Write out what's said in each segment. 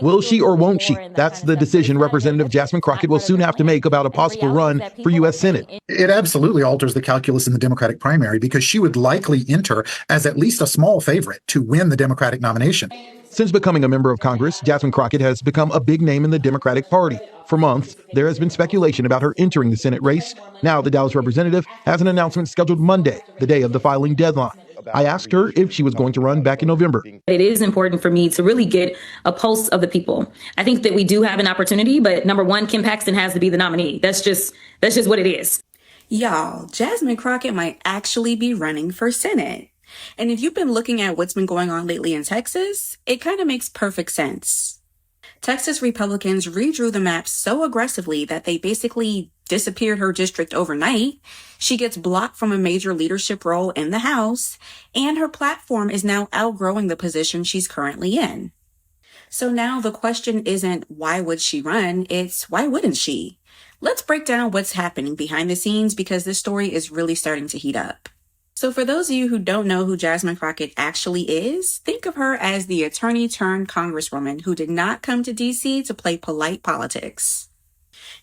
Will she or won't she? That's the decision Representative Jasmine Crockett will soon have to make about a possible run for U.S. Senate. It absolutely alters the calculus in the Democratic primary because she would likely enter as at least a small favorite to win the Democratic nomination. Since becoming a member of Congress, Jasmine Crockett has become a big name in the Democratic Party. For months, there has been speculation about her entering the Senate race. Now, the Dallas representative has an announcement scheduled Monday, the day of the filing deadline. I asked her if she was going to run back in November. It is important for me to really get a pulse of the people. I think that we do have an opportunity, but number one, Kim Paxton has to be the nominee. That's just what it is. Y'all, Jasmine Crockett might actually be running for Senate. And if you've been looking at what's been going on lately in Texas, it kind of makes perfect sense. Texas Republicans redrew the map so aggressively that they basically disappeared her district overnight. She gets blocked from a major leadership role in the House, and her platform is now outgrowing the position she's currently in. So now the question isn't why would she run, it's why wouldn't she? Let's break down what's happening behind the scenes because this story is really starting to heat up. So for those of you who don't know who Jasmine Crockett actually is, think of her as the attorney turned congresswoman who did not come to DC to play polite politics.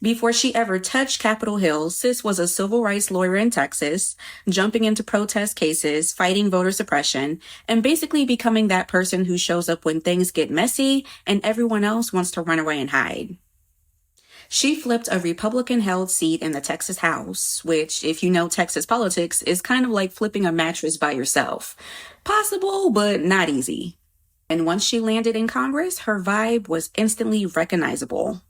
Before she ever touched Capitol Hill, Sis was a civil rights lawyer in Texas, jumping into protest cases, fighting voter suppression, and basically becoming that person who shows up when things get messy and everyone else wants to run away and hide. She flipped a Republican-held seat in the Texas House, which, if you know Texas politics, is kind of like flipping a mattress by yourself. Possible, but not easy. And once she landed in Congress, her vibe was instantly recognizable.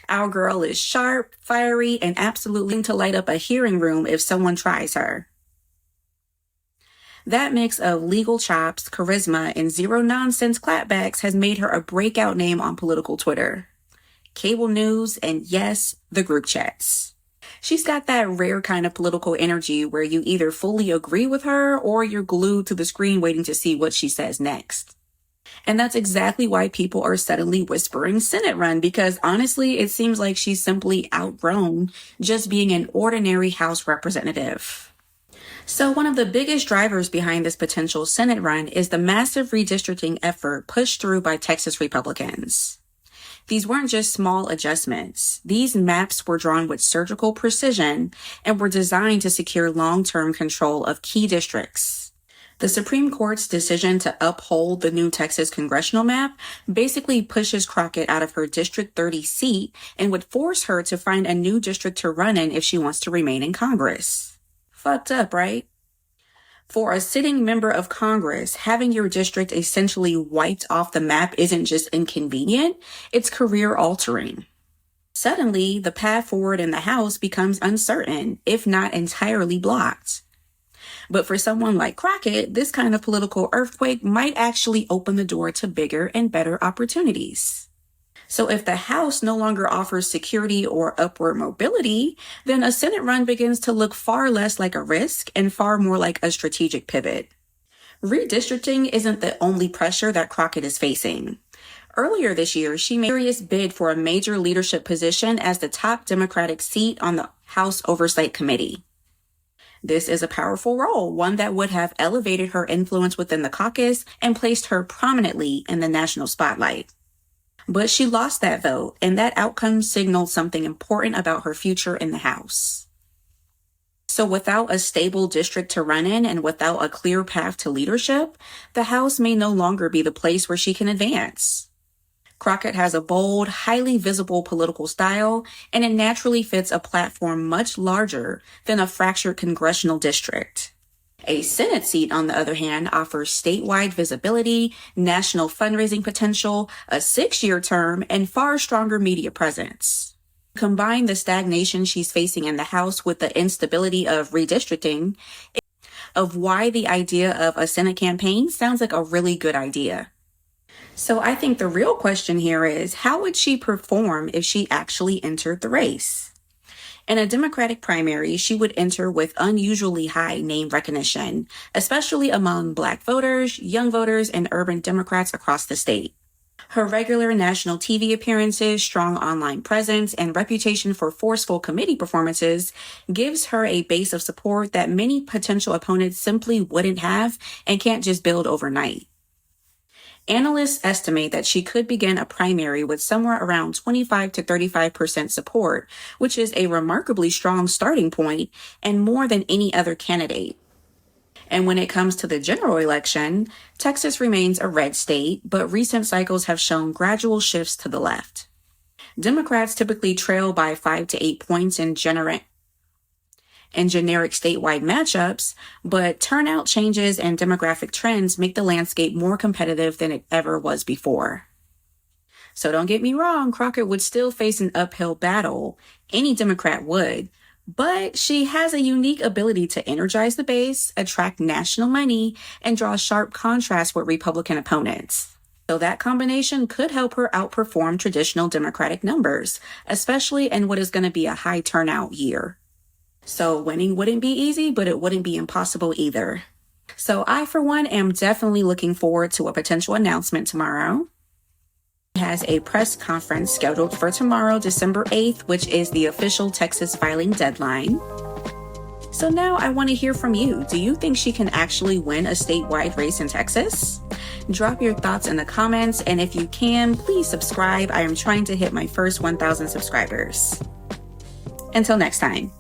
Our girl is sharp, fiery, and absolutely to light up a hearing room if someone tries her. That mix of legal chops, charisma, and zero-nonsense clapbacks has made her a breakout name on political Twitter, cable news, and yes, the group chats. She's got that rare kind of political energy where you either fully agree with her or you're glued to the screen waiting to see what she says next. And that's exactly why people are suddenly whispering Senate run, because honestly, it seems like she's simply outgrown just being an ordinary House representative. So one of the biggest drivers behind this potential Senate run is the massive redistricting effort pushed through by Texas Republicans. These weren't just small adjustments. These maps were drawn with surgical precision and were designed to secure long-term control of key districts. The Supreme Court's decision to uphold the new Texas congressional map basically pushes Crockett out of her District 30 seat and would force her to find a new district to run in if she wants to remain in Congress. Fucked up, right? For a sitting member of Congress, having your district essentially wiped off the map isn't just inconvenient, it's career-altering. Suddenly, the path forward in the House becomes uncertain, if not entirely blocked. But for someone like Crockett, this kind of political earthquake might actually open the door to bigger and better opportunities. So if the House no longer offers security or upward mobility, then a Senate run begins to look far less like a risk and far more like a strategic pivot. Redistricting isn't the only pressure that Crockett is facing. Earlier this year, she made a serious bid for a major leadership position as the top Democratic seat on the House Oversight Committee. This is a powerful role, one that would have elevated her influence within the caucus and placed her prominently in the national spotlight. But she lost that vote, and that outcome signaled something important about her future in the House. So without a stable district to run in and without a clear path to leadership, the House may no longer be the place where she can advance. Crockett has a bold, highly visible political style, and it naturally fits a platform much larger than a fractured congressional district. A Senate seat, on the other hand, offers statewide visibility, national fundraising potential, a 6-year term, and far stronger media presence. Combine the stagnation she's facing in the House with the instability of redistricting, of why the idea of a Senate campaign sounds like a really good idea. So I think the real question here is, how would she perform if she actually entered the race? In a Democratic primary, she would enter with unusually high name recognition, especially among Black voters, young voters, and urban Democrats across the state. Her regular national TV appearances, strong online presence, and reputation for forceful committee performances gives her a base of support that many potential opponents simply wouldn't have and can't just build overnight. Analysts estimate that she could begin a primary with somewhere around 25 to 35% support, which is a remarkably strong starting point and more than any other candidate. And when it comes to the general election, Texas remains a red state, but recent cycles have shown gradual shifts to the left. Democrats typically trail by 5 to 8 points in generic statewide matchups, but turnout changes and demographic trends make the landscape more competitive than it ever was before. So don't get me wrong, Crockett would still face an uphill battle. Any Democrat would. But she has a unique ability to energize the base, attract national money, and draw sharp contrast with Republican opponents. So that combination could help her outperform traditional Democratic numbers, especially in what is going to be a high turnout year. So winning wouldn't be easy, but it wouldn't be impossible either. So I, for one, am definitely looking forward to a potential announcement tomorrow. Has a press conference scheduled for tomorrow, December 8th, which is the official Texas filing deadline. So now I want to hear from you. Do you think she can actually win a statewide race in Texas? Drop your thoughts in the comments, and if you can, please subscribe. I am trying to hit my first 1,000 subscribers. Until next time.